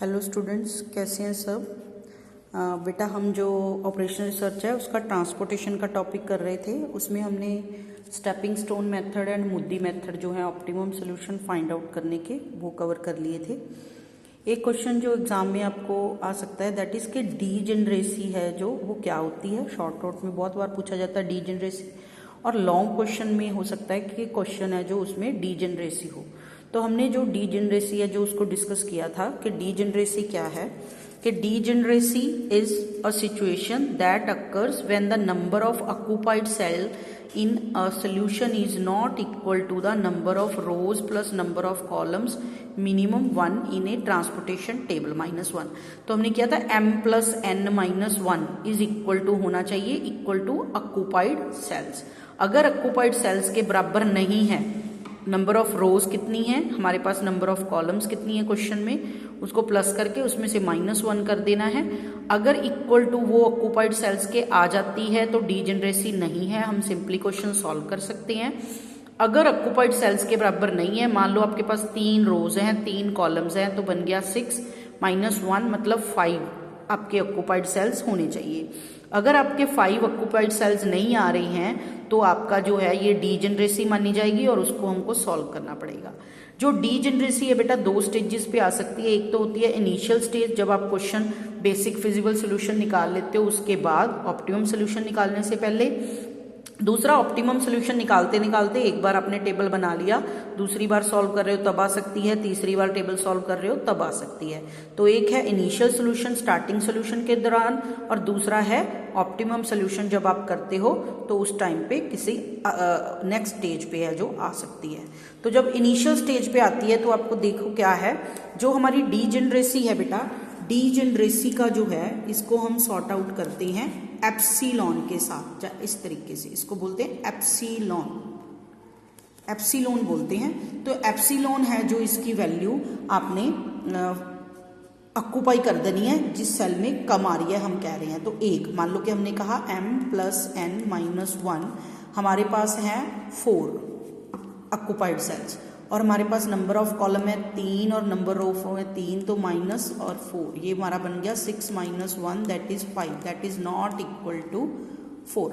Hello students, कैसे हैं सब। बेटा हम जो ऑपरेशनल रिसर्च है उसका ट्रांसपोर्टेशन का टॉपिक कर रहे थे। उसमें हमने stepping stone method and MODI method जो है ऑप्टिमम सोल्यूशन फाइंड आउट करने के वो कवर कर लिए थे। एक क्वेश्चन जो एग्जाम में आपको आ सकता है दैट इज के डीजेनरेसी है जो वो क्या होती है। शॉर्ट नोट में बहुत बार पूछा जाता है डीजेनरेसी, और लॉन्ग क्वेश्चन में हो सकता है कि क्वेश्चन है जो उसमें डीजेनरेसी हो। तो हमने जो डीजेनरेसी है जो उसको डिस्कस किया था कि डीजेनरेसी क्या है, कि degeneracy is a situation that occurs when the number of occupied cell in a solution is not equal to the number of rows plus number of columns minimum 1 in a transportation table -1। तो हमने किया था m plus n minus 1 is equal to होना चाहिए equal to occupied cells। अगर occupied cells के बराबर नहीं है, नंबर ऑफ रोज कितनी है हमारे पास, नंबर ऑफ कॉलम्स कितनी है क्वेश्चन में, उसको प्लस करके उसमें से -1 कर देना है। अगर इक्वल टू वो ऑक्यूपाइड सेल्स के आ जाती है तो डीजेनरेसी नहीं है, हम सिंपली क्वेश्चन सॉल्व कर सकते हैं। अगर ऑक्यूपाइड सेल्स के बराबर नहीं है, मान लो आपके पास 3 रोज हैं 3 कॉलम्स हैं, तो बन गया 6 -1 मतलब 5 आपके ऑक्यूपाइड सेल्स होने चाहिए। अगर आपके 5 ऑक्यूपाइड सेल्स नहीं आ रही हैं तो आपका जो है ये डीजेनरेसी मानी जाएगी और उसको हमको सॉल्व करना पड़ेगा। जो डीजेनरेसी है बेटा 2 स्टेजेस पे आ सकती है। एक तो होती है इनिशियल स्टेज, जब आप क्वेश्चन बेसिक फिजिबल सोल्यूशन निकाल लेते हो उसके बाद ऑप्टिमम सोल्यूशन निकालने से पहले। दूसरा ऑप्टिमम सोल्यूशन निकालते निकालते एक बार आपने टेबल बना लिया, दूसरी बार सॉल्व कर रहे हो तब आ सकती है, तीसरी बार टेबल सॉल्व कर रहे हो तब आ सकती है। तो एक है इनिशियल सोल्यूशन स्टार्टिंग सोल्यूशन के दौरान, और दूसरा है ऑप्टिमम सोल्यूशन जब आप करते हो तो उस टाइम पे किसी नेक्स्ट स्टेज पे है जो आ सकती है। तो जब इनिशियल स्टेज पे आती है तो आपको देखो क्या है, जो हमारी डीजेनरेसी है बेटा, डीजेनरेसी का जो है इसको हम सॉर्ट आउट करते हैं एप्सिलॉन के साथ। इस तरीके से इसको बोलते हैं एप्सिलॉन, एप्सिलॉन बोलते हैं। तो एप्सिलॉन है जो इसकी वैल्यू आपने ऑक्यूपाई कर देनी है जिस सेल में कम आ रही है, हम कह रहे हैं। तो एक मान लो कि हमने कहा m plus n minus 1, हमारे पास है 4 ऑक्यूपाइड सेल्स, और हमारे पास नंबर ऑफ कॉलम है 3 और नंबर ऑफ है 3, तो माइनस और 4, ये हमारा बन गया 6 minus 1 that is 5, that is not equal to 4।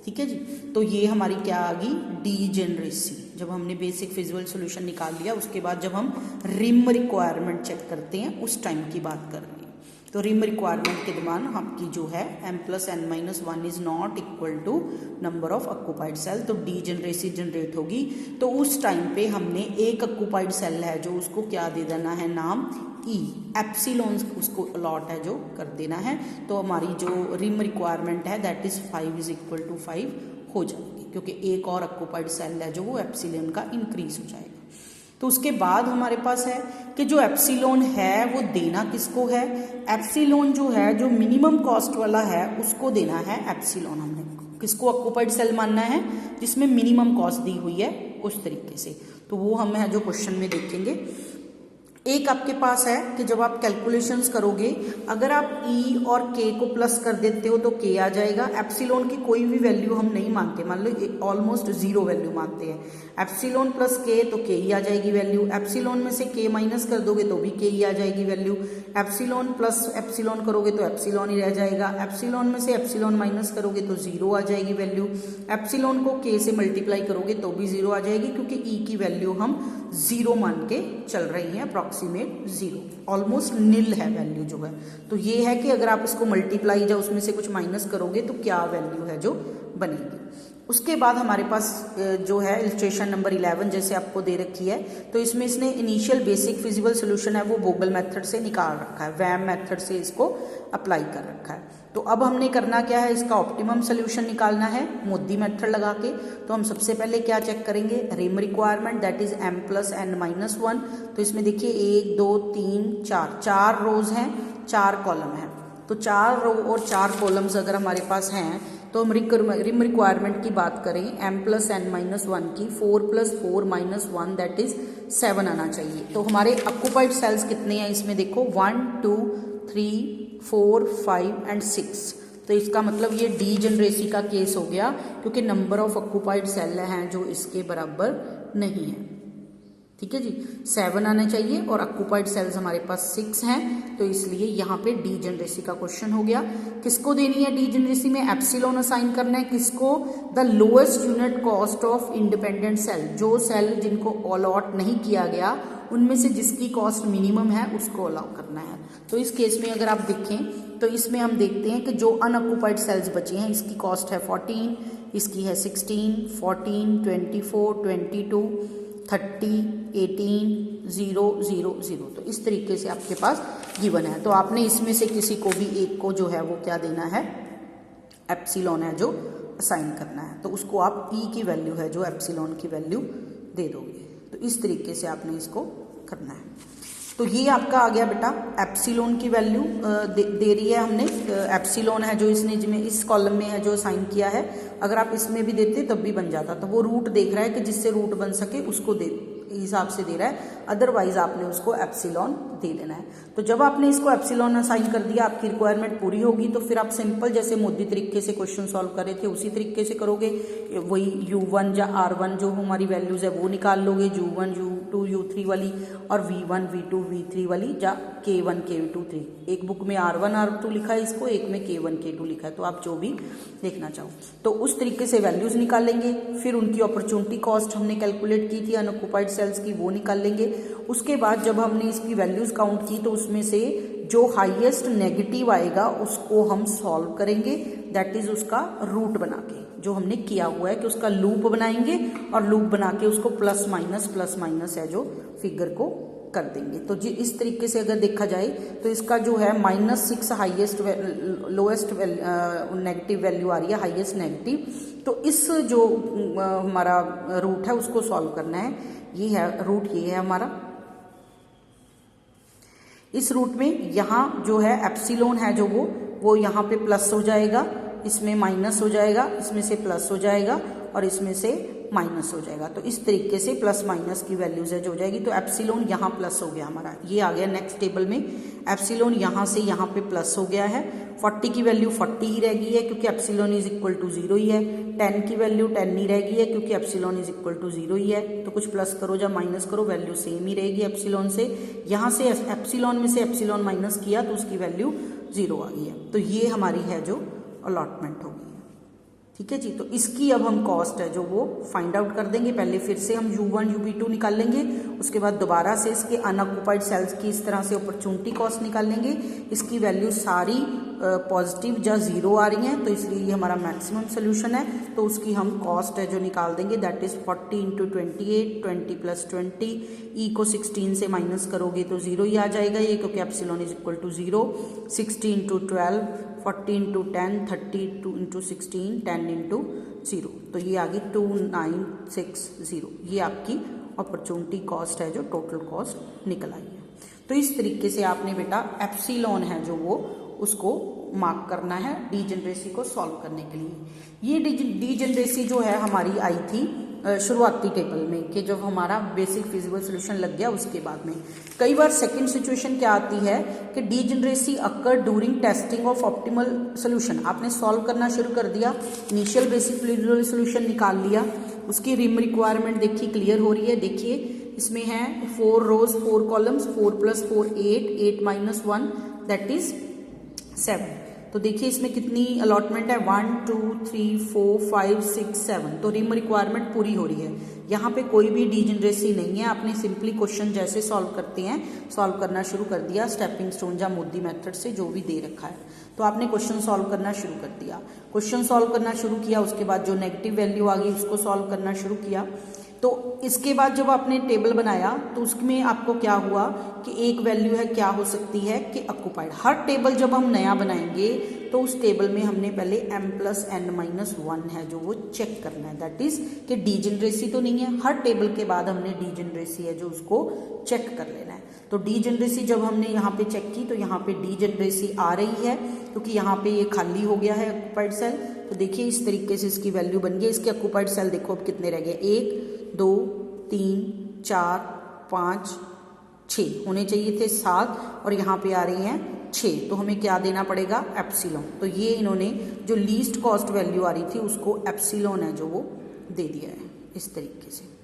ठीक है जी। तो ये हमारी क्या आ गई डीजेनरेसी। जब हमने बेसिक फिजिबल सॉल्यूशन निकाल लिया उसके बाद जब हम रिम रिक्वायरमेंट चेक करते हैं उस टाइम की बात कर रहे हैं। तो रिम रिक्वायरमेंट के दौरान आपकी जो है m plus n minus 1 is not equal to number of occupied cell, तो डीजेनरेसी जनरेट होगी। तो उस टाइम पे हमने एक ऑक्यूपाइड सेल है जो उसको क्या दे देना है नाम E, एप्सिलॉन उसको अलॉट है जो कर देना है। तो हमारी जो रिम रिक्वायरमेंट है that is 5 is equal to 5 हो जाएगी, क्योंकि एक और ऑक्यूपाइड सेल है जो वो एप्सिलॉन का इंक्रीज हो जाएगा। तो उसके बाद हमारे पास है कि जो एप्सिलॉन है वो देना किसको है, एप्सिलॉन जो है जो मिनिमम कॉस्ट वाला है उसको देना है एप्सिलॉन। हमने किसको ऑक्यूपाइड सेल मानना है जिसमें मिनिमम कॉस्ट दी हुई है उस तरीके से। तो वो हम है जो क्वेश्चन में देखेंगे। एक आपके पास है कि जब आप कैलकुलेशंस करोगे अगर आप E और K को प्लस कर देते हो तो K आ जाएगा। एप्सिलॉन की कोई भी वैल्यू हम नहीं मानते, मान लो ऑलमोस्ट 0 वैल्यू मानते हैं। एप्सिलॉन प्लस K तो K ही आ जाएगी वैल्यू। एप्सिलॉन में से K माइनस कर दोगे तो भी K ही आ जाएगी वैल्यू। एप्सिलॉन प्लस एप्सिलॉन करोगे तो एप्सिलॉन ही रह जाएगा। एप्सिलॉन में से एप्सिलॉन माइनस करोगे तो 0 आ जाएगी वैल्यू। एप्सिलॉन को K से मल्टीप्लाई करोगे तो भी 0 आ जाएगी, क्योंकि E की वैल्यू हम 0 मान के चल रही है, अप्रॉक्सीमेट 0, ऑलमोस्ट नील है वैल्यू जो है। तो ये है कि अगर आप इसको मल्टीप्लाई या उसमें से कुछ माइनस करोगे तो क्या वैल्यू है जो बनेगी। उसके बाद हमारे पास जो है इलस्ट्रेशन नंबर 11 जैसे आपको दे रखी है, तो इसमें इसने इनिशियल बेसिक फिजिबल सोल्यूशन है वो वोगल मेथड से निकाल रखा है, वैम मेथड से इसको अप्लाई कर रखा है। तो अब हमने करना क्या है, इसका ऑप्टिमम सोल्यूशन निकालना है मोदी मेथड लगा के। तो हम सबसे पहले क्या चेक करेंगे, rim requirement that is m plus n minus 1। तो इसमें देखिए 1 2 3 4 रोज हैं 4 कॉलम हैं, तो 4 रो और 4 कॉलम्स अगर हमारे पास हैं तो हम रिम रिक्वायरमेंट की बात करें m plus n minus 1 की, 4 plus 4 minus 1 दैट इज 7 आना चाहिए। तो हमारे ऑक्यूपाइड सेल्स कितने हैं इसमें देखो 1 2 3 4 5 एंड 6। तो इसका मतलब ये डीजेनरेसी का केस हो गया, क्योंकि नंबर ऑफ ऑक्यूपाइड सेल हैं जो इसके बराबर नहीं है। ठीक है जी, 7 आना चाहिए और ऑक्यूपाइड सेल्स हमारे पास 6 हैं, तो इसलिए यहाँ पे डीजेनरेसी का क्वेश्चन हो गया। किसको देनी है डीजेनरेसी में? एप्सिलॉन असाइन करना है। किसको? The lowest unit cost of independent cell, जो सेल जिनको अलॉट नहीं किया गया उनमें से जिसकी कॉस्ट मिनिमम है उसको अलाउ करना है। तो इस केस में अगर आप देखें तो इसमें हम देखते हैं कि जो अनऑक्यूपाइड सेल्स बचे हैं इसकी कॉस्ट है 14, इसकी है 16, 14, 24, 22, 30, 18, 0, 0, 0। तो इस तरीके से आपके पास गिवन है। तो आपने इसमें से किसी को भी एक को जो है वो क्या देना है? एप्सिलॉन है जो असाइन करना है, तो उसको आप ई की वैल्यू है जो एप्सिलॉन की वैल्यू दे दोगे। तो इस तरीके से आपने इसको करना है। तो ये आपका आ गया बेटा एप्सिलॉन की वैल्यू दे रही है हमने। एप्सिलॉन है जो इसने जिसमें इस कॉलम में है जो असाइन किया है, अगर आप इसमें भी देते तब भी बन जाता। तो वो रूट देख रहा है कि जिससे रूट बन सके उसको दे हिसाब से दे रहा है, अदरवाइज आपने उसको एप्सिलॉन दे देना है। तो जब आपने इसको एप्सिलॉन असाइन कर दिया, आपकी रिक्वायरमेंट पूरी होगी, तो फिर आप सिंपल जैसे मोदी तरीके से क्वेश्चन सॉल्व कर रहे थे उसी तरीके से करोगे। वही U1 या R1 जो हमारी वैल्यूज है वो निकाल लोगे, U1, U2, U3 वाली, और V1, V2, V3 वाली, या K1, K2, 3। एक बुक में R1, R2 लिखा है इसको, एक में K1, K2 लिखा है, तो आप जो भी देखना चाहो तो उस तरीके से वैल्यूज निकालेंगे। फिर उनकी अपॉर्चुनिटी कॉस्ट हमने कैलकुलेट की थी अनऑक्यूपाइड सेल्स की, वो निकाल लेंगे। उसके बाद जब हमने इसकी वैल्यूज काउंट की तो उसमें से जो हाईएस्ट नेगेटिव आएगा उसको हम सॉल्व करेंगे, दैट इज उसका रूट बना के, जो हमने किया हुआ है कि उसका लूप बनाएंगे और लूप बना के उसको प्लस माइनस है जो फिगर को कर देंगे। तो जी इस तरीके से अगर देखा जाए तो इसका जो है -6 हाईएस्ट लोएस्ट नेगेटिव वैल्यू आ रही है, हाईएस्ट नेगेटिव। तो इस जो हमारा रूट है उसको सॉल्व करना है। ये है रूट, ये है हमारा। इस रूट में यहाँ जो है एप्सिलॉन है जो वो यहाँ पे प्लस हो जाएगा, इसमें माइनस हो जाएगा, इसमें से प्लस हो जाएगा और इसमें से माइनस हो जाएगा। तो इस तरीके से प्लस माइनस की वैल्यूज है जो हो जाएगी। तो एप्सिलॉन यहाँ प्लस हो गया हमारा, ये आ गया नेक्स्ट टेबल में। एप्सिलॉन यहाँ से यहाँ पे प्लस हो गया है। 40 की वैल्यू 40 ही रह गई है क्योंकि एप्सिलॉन इज इक्वल टू 0 ही है। 10 की वैल्यू 10 ही रह गई है क्योंकि एप्सिलॉन इज इक्वल टू 0 ही है। तो कुछ प्लस करो या माइनस करो वैल्यू सेम ही रहेगी एप्सिलॉन से। यहाँ से एप्सिलॉन में से एप्सिलॉन माइनस किया तो उसकी वैल्यू 0 आ गई है। तो ये हमारी है जो अलॉटमेंट होगी, ठीक है जी। तो इसकी अब हम कॉस्ट है जो वो फाइंड आउट कर देंगे। पहले फिर से हम U1 UB2 निकाल लेंगे, उसके बाद दोबारा से इसके अनऑक्यूपाइड सेल्स की इस तरह से अपॉर्चुनिटी कॉस्ट निकाल लेंगे। इसकी वैल्यू सारी पॉजिटिव या 0 आ रही हैं, तो इसलिए ये हमारा मैक्सिमम सोल्यूशन है। तो उसकी हम कॉस्ट है जो निकाल देंगे, दैट इज 40 × 28, 20 + 20। ई को 16 से माइनस करोगे तो 0 ही आ जाएगा ये, क्योंकि एप्सिलॉन इज इक्वल टू 0। 16 × 12, 40 × 10, 30 × 16, 10 × 0। तो ये आ गई 2960। ये आपकी अपॉर्चुनिटी कॉस्ट है जो टोटल कॉस्ट निकल आई है। तो इस तरीके से आपने बेटा एप्सिलॉन है जो वो उसको मार्क करना है डीजेनरेसी को सॉल्व करने के लिए। ये डीजेनरेसी जो है हमारी आई थी शुरुआती टेबल में, कि जब हमारा बेसिक फिजिबल सोल्यूशन लग गया उसके बाद में। कई बार सेकंड सिचुएशन क्या आती है कि degeneracy occur during testing of optimal solution. आपने सॉल्व करना शुरू कर दिया, इनिशियल बेसिक फिजिबल सोल्यूशन निकाल लिया, उसकी रिम रिक्वायरमेंट देखिए क्लियर हो रही है। देखिए इसमें है 4 रोज 4 कॉलम्स, 4 + 4 8, 8 - 1 दैट इज 7। तो देखिए इसमें कितनी अलॉटमेंट है, 1 2 3 4 5 6 7। तो रिम रिक्वायरमेंट पूरी हो रही है। यहाँ पे कोई भी डीजेनरेसी नहीं है। आपने सिंपली क्वेश्चन जैसे सॉल्व करते हैं सॉल्व करना शुरू कर दिया, स्टेपिंग स्टोन या मोदी मेथड से जो भी दे रखा है। तो आपने क्वेश्चन सॉल्व करना शुरू कर दिया, क्वेश्चन सॉल्व करना शुरू किया, उसके बाद जो नेगेटिव वैल्यू आ गई उसको सॉल्व करना शुरू किया। तो इसके बाद जब आपने टेबल बनाया तो उसमें आपको क्या हुआ कि एक वैल्यू है क्या हो सकती है कि ऑक्यूपाइड। हर टेबल जब हम नया बनाएंगे तो उस टेबल में हमने पहले m + n - 1 है जो वो चेक करना है, दैट इज कि डीजेनरेसी तो नहीं है। हर टेबल के बाद हमने डीजेनरेसी है जो उसको चेक कर लेना है। तो डीजेनरेसी जब हमने यहाँ पे चेक की तो यहाँ पे डीजेनरेसी आ रही है क्योंकि यहाँ पे ये खाली हो गया है ऑक्यूपाइड सेल। तो देखिए इस तरीके से इसकी वैल्यू बन गई। इसके ऑक्यूपाइड सेल देखो अब कितने रह गए, 1 2 3 4 5 6 होने चाहिए थे 7, और यहाँ पे आ रही हैं 6। तो हमें क्या देना पड़ेगा, एप्सिलॉन। तो ये इन्होंने जो लीस्ट कॉस्ट वैल्यू आ रही थी उसको एप्सिलॉन है जो वो दे दिया है इस तरीके से।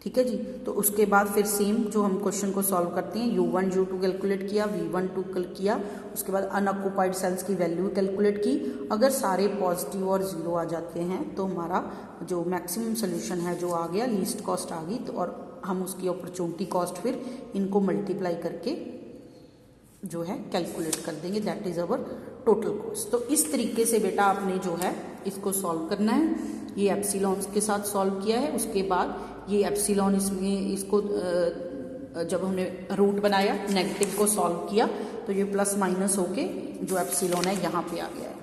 ठीक है जी। तो उसके बाद फिर सेम जो हम क्वेश्चन को सॉल्व करते हैं, U1 U2 कैलकुलेट किया, V12 किया, उसके बाद अनऑक्यूपाइड सेल्स की वैल्यू कैलकुलेट की। अगर सारे पॉजिटिव और जीरो आ जाते हैं तो हमारा जो मैक्सिमम सोल्यूशन है जो आ गया, लीस्ट कॉस्ट आ गई, तो और हम उसकी अपॉर्चुनिटी कॉस्ट फिर इनको मल्टीप्लाई करके जो है कैलकुलेट कर देंगे, that is our total cost. तो इस तरीके से बेटा आपने जो है इसको सॉल्व करना है। ये एप्सिलॉन के साथ सॉल्व किया है, उसके बाद ये एप्सिलॉन इसमें इसको जब हमने रूट बनाया, नेगेटिव को सॉल्व किया, तो ये प्लस माइनस होके जो एप्सिलॉन है यहाँ पे आ गया है।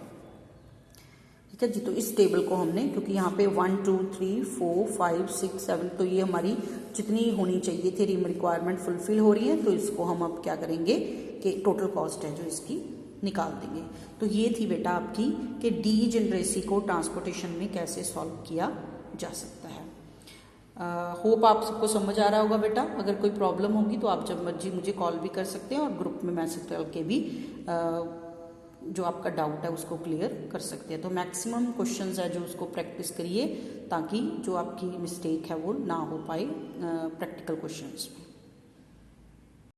ठीक है जी। तो इस टेबल को हमने, क्योंकि यहाँ पे 1 2 3 4 5 6 7, तो ये हमारी जितनी होनी चाहिए थी रिक्वायरमेंट फुलफिल हो रही है, तो इसको हम अब क्या करेंगे कि टोटल कॉस्ट है जो इसकी निकाल देंगे। तो ये थी बेटा आपकी कि डीजेनरेसी को ट्रांसपोर्टेशन में कैसे सॉल्व किया जा सकता है। होप आप सबको समझ आ रहा होगा बेटा। अगर कोई प्रॉब्लम होगी तो आप जब मर्जी मुझे कॉल भी कर सकते हैं और ग्रुप में मैसेज डाल के भी जो आपका डाउट है उसको क्लियर कर सकते हैं। तो मैक्सिमम क्वेश्चंस है जो उसको प्रैक्टिस करिए, ताकि जो आपकी मिस्टेक है वो ना हो पाए प्रैक्टिकल क्वेश्चंस में।